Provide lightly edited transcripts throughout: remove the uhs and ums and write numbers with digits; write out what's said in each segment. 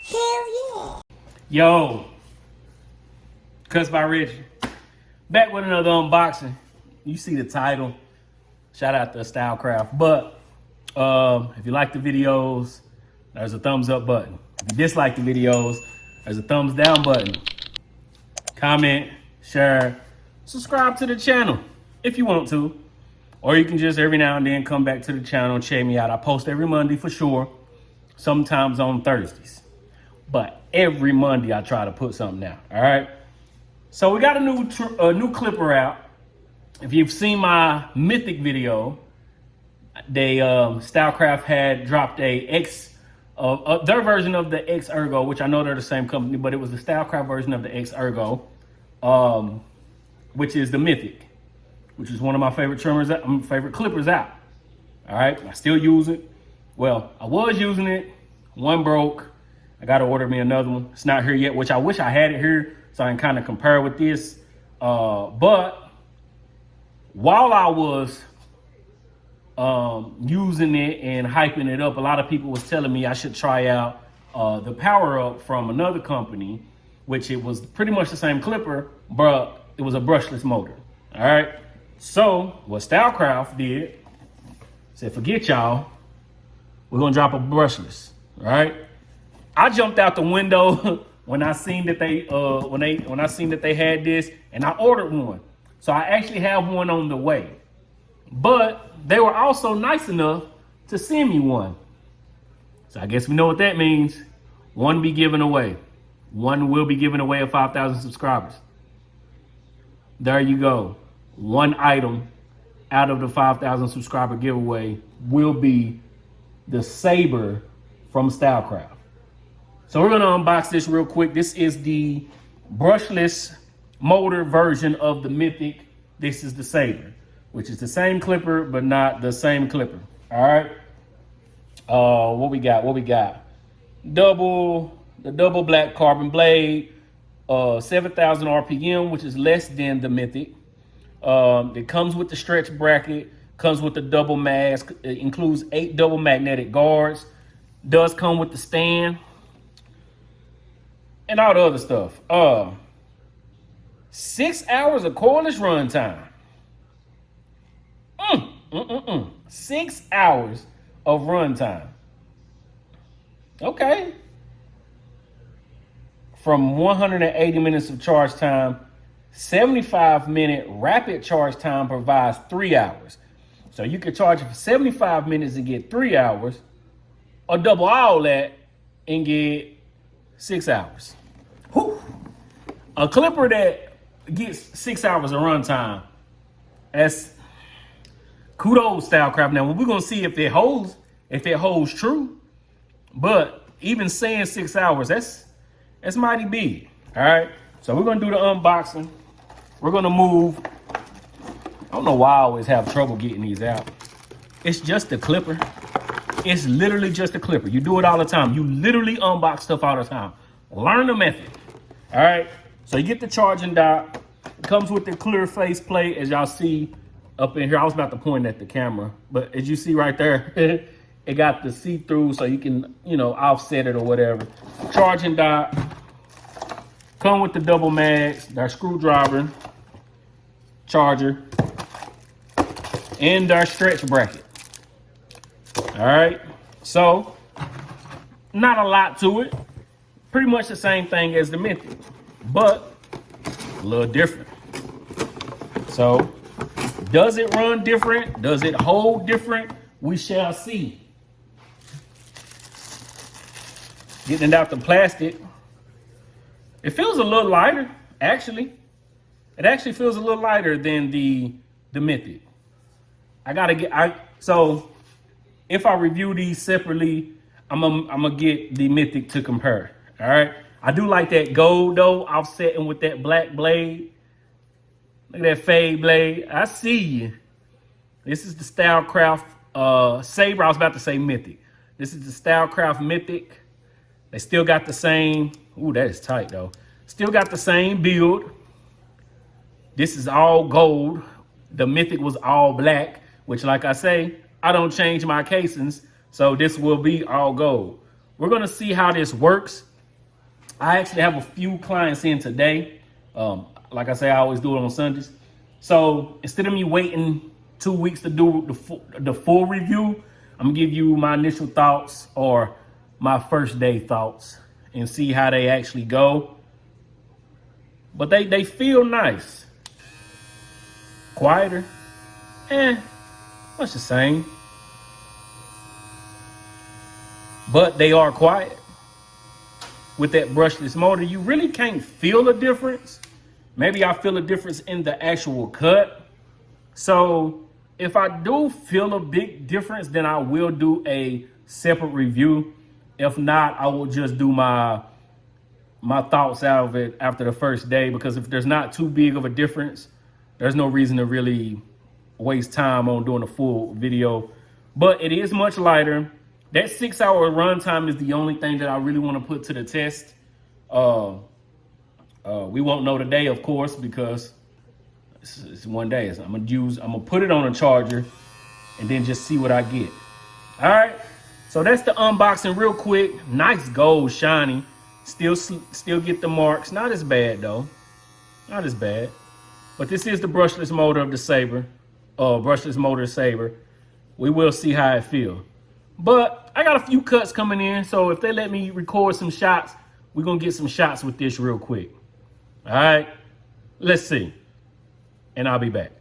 Hell yeah. Yo, Cuts by Reggie. Back with another unboxing. You see the title. Shout out to Stylecraft. But if you like the videos, there's a thumbs up button. If you dislike the videos, there's a thumbs down button. Comment, share, subscribe to the channel if you want to. Or you can just every now and then come back to the channel and check me out. I post every Monday for sure. Sometimes on Thursdays. But every Monday I try to put something out. All right. So we got a new clipper out. If you've seen my Mythic video, they Stylecraft had dropped their version of the X Ergo, which I know they're the same company, but it was the Stylecraft version of the X Ergo, which is the Mythic, which is one of my favorite favorite clippers out. All right, I still use it. Well, I was using it. One broke. I got to order me another one. It's not here yet, which I wish I had it here so I can kind of compare with this. But while I was using it and hyping it up, a lot of people was telling me I should try out the power up from another company, which it was pretty much the same clipper, but it was a brushless motor. All right. So what Stylecraft did, said, forget y'all, we're gonna drop a brushless. All right. I jumped out the window when I seen that when I seen that they had this, and I ordered one. So I actually have one on the way. But they were also nice enough to send me one. So I guess we know what that means. One be given away. One will be given away at 5,000 subscribers. There you go. One item out of the 5,000 subscriber giveaway will be the Saber from Stylecraft. So we're gonna unbox this real quick. This is the brushless motor version of the Mythic. This is the Saber, which is the same clipper, but not the same clipper. All right. What we got? The double black carbon blade, 7,000 RPM, which is less than the Mythic. It comes with the stretch bracket, comes with the double mask. It includes 8 double magnetic guards. Does come with the stand and all the other stuff. 6 hours of cordless run time. 6 hours of run time. Okay. From 180 minutes of charge time, 75-minute rapid charge time provides 3 hours. So you can charge it for 75 minutes and get 3 hours, or double all that and get 6 hours. Whew. A clipper that gets 6 hours of runtime, that's kudos, Stylecraft. Now we're gonna see if it holds true. But even saying 6 hours, that's mighty big. All right. So we're gonna do the unboxing. We're gonna move. I don't know why I always have trouble getting these out. It's just a clipper. It's literally just a clipper. You do it all the time. You literally unbox stuff all the time. Learn the method. All right. So you get the charging dock. It comes with the clear face plate, as y'all see up in here. I was about to point at the camera, but as you see right there, it got the see-through so you can, offset it or whatever. Charging dock. Come with the double mags, their screwdriver, charger, and their stretch bracket. All right. So not a lot to it. Pretty much the same thing as the Mythic, but a little different. So does it run different? Does it hold different? We shall see. Getting it out the plastic. It feels a little lighter, actually. It actually feels a little lighter than the Mythic. So if I review these separately, I'm gonna get the Mythic to compare. All right. I do like that gold though, offsetting with that black blade. Look at that fade blade. I see you. This is the Stylecraft Saber. I was about to say Mythic. This is the Stylecraft Mythic. They still got the same. Ooh, that is tight though. Still got the same build. This is all gold. The Mythic was all black, which, like I say, I don't change my casings, so this will be all gold. We're gonna see how this works I actually have a few clients in today. Like I say, I always do it on Sundays. So instead of me waiting 2 weeks to do the full review, I'm gonna give you my initial thoughts or my first day thoughts and see how they actually go. But they feel nice. Quieter, much the same. But they are quiet. With that brushless motor, you really can't feel a difference. Maybe I feel a difference in the actual cut. So if I do feel a big difference, then I will do a separate review. If not, I will just do my thoughts out of it after the first day, because if there's not too big of a difference, there's no reason to really waste time on doing a full video. But it is much lighter. That 6-hour runtime is the only thing that I really want to put to the test. We won't know today, of course, because it's one day. So I'm gonna put it on a charger and then just see what I get. All right. So that's the unboxing real quick. Nice gold, shiny. Still get the marks. Not as bad though. Not as bad. But this is the brushless motor of the Saber. Brushless motor Saber. We will see how it feels. But I got a few cuts coming in, so if they let me record some shots, we're gonna get some shots with this real quick. All right, let's see. And I'll be back.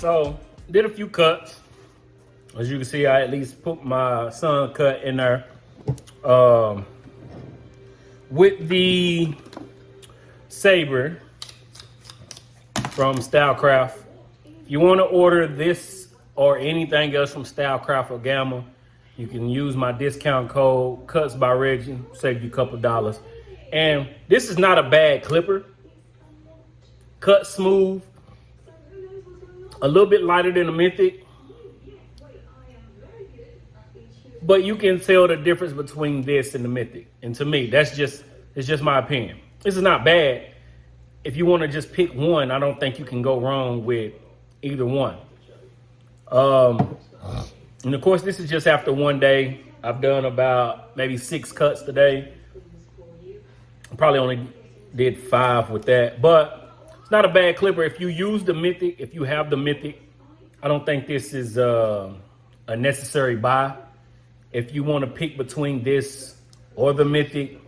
So did a few cuts. As you can see, I at least put my sun cut in there. With the Saber from Stylecraft. If you want to order this or anything else from Stylecraft or Gamma, you can use my discount code Cuts by Reggie, save you a couple dollars. And this is not a bad clipper. Cut smooth, a little bit lighter than a Mythic, but you can tell the difference between this and the Mythic. And to me, it's just my opinion. This is not bad. If you want to just pick one, I don't think you can go wrong with either one. And of course, this is just after one day. I've done about maybe 6 cuts today. I probably only did 5 with that, but it's not a bad clipper. If you use the Mythic, if you have the Mythic, I don't think this is a necessary buy. If you want to pick between this or the Mythic,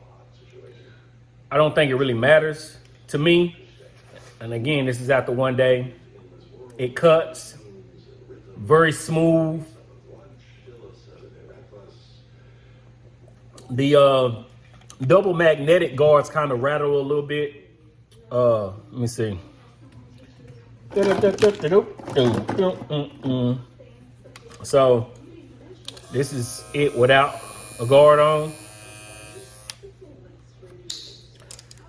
I don't think it really matters to me. And again, this is after one day. It cuts very smooth. The double magnetic guards kind of rattle a little bit. Let me see. So this is it without a guard on.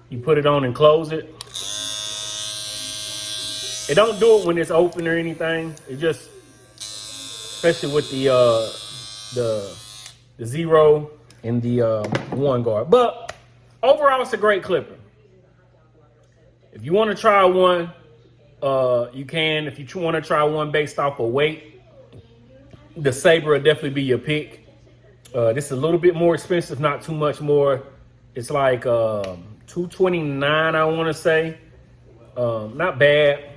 You put it on and close it. It don't do it when it's open or anything. It just, especially with the 0 and the 1 guard. But overall, it's a great clipper. If you want to try one, you can. If you want to try one based off of weight, the Saber will definitely be your pick. This is a little bit more expensive, not too much more. It's like $229, I want to say. Not bad.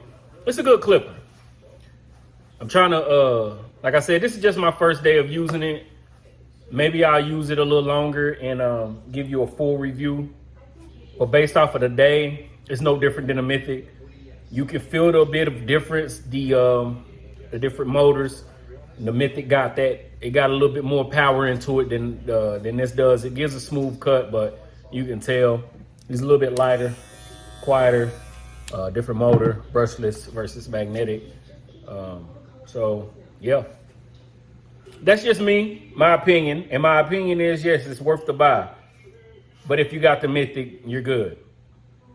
It's a good clipper. I'm trying to, like I said, this is just my first day of using it. Maybe I'll use it a little longer and give you a full review. But based off of the day, it's no different than a Mythic. You can feel a bit of difference, the different motors. The Mythic got that. It got a little bit more power into it than this does. It gives a smooth cut, but you can tell it's a little bit lighter, quieter, different motor, brushless versus magnetic. So yeah, that's just me, my opinion. And my opinion is, yes, it's worth the buy. But if you got the Mythic, you're good.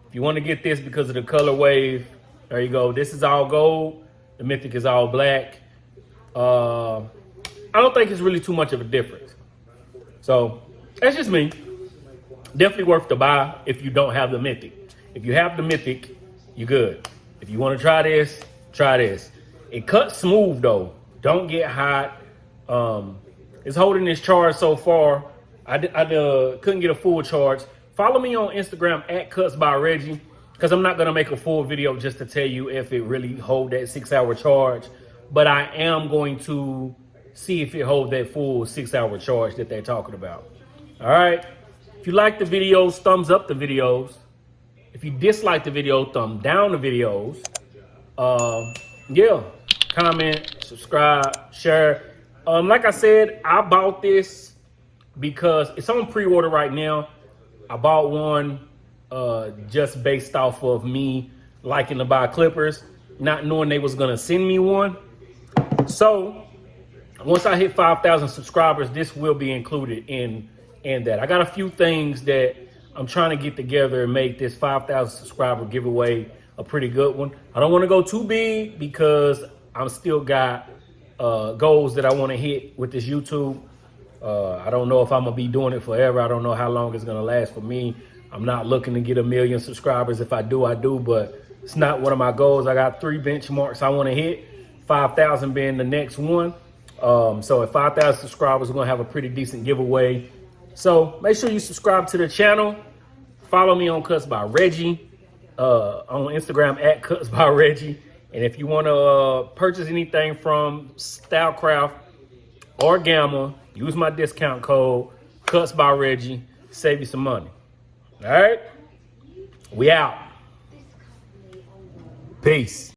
If you want to get this because of the color wave, there you go. This is all gold. The Mythic is all black. I don't think it's really too much of a difference. So that's just me. Definitely worth the buy if you don't have the Mythic. If you have the Mythic, you're good. If you want to try this, try this. It cuts smooth though. Don't get hot. It's holding its charge so far. I couldn't get a full charge. Follow me on Instagram at Cuts by Reggie, because I'm not gonna make a full video just to tell you if it really hold that 6-hour charge. But I am going to see if it holds that full 6-hour charge that they're talking about. All right. If you like the videos, thumbs up the videos. If you dislike the video, thumb down the videos. Yeah, comment, subscribe, share. Like I said, I bought this because it's on pre-order right now. I bought one just based off of me liking to buy clippers, not knowing they was gonna send me one. So once I hit 5,000 subscribers, this will be included in that. I got a few things that I'm trying to get together and make this 5,000 subscriber giveaway a pretty good one. I don't want to go too big because I'm still got goals that I want to hit with this YouTube. I don't know if I'm gonna be doing it forever. I don't know how long it's gonna last for me. I'm not looking to get 1 million subscribers. If I do, I do, but it's not one of my goals. I got 3 benchmarks I want to hit, 5,000 being the next one. So at 5,000 subscribers, we're gonna have a pretty decent giveaway. So make sure you subscribe to the channel. Follow me on Cuts by Reggie, on Instagram at Cuts by Reggie. And if you want to purchase anything from Stylecraft or Gamma, use my discount code Cuts by Reggie. Save you some money. All right, we out. Peace.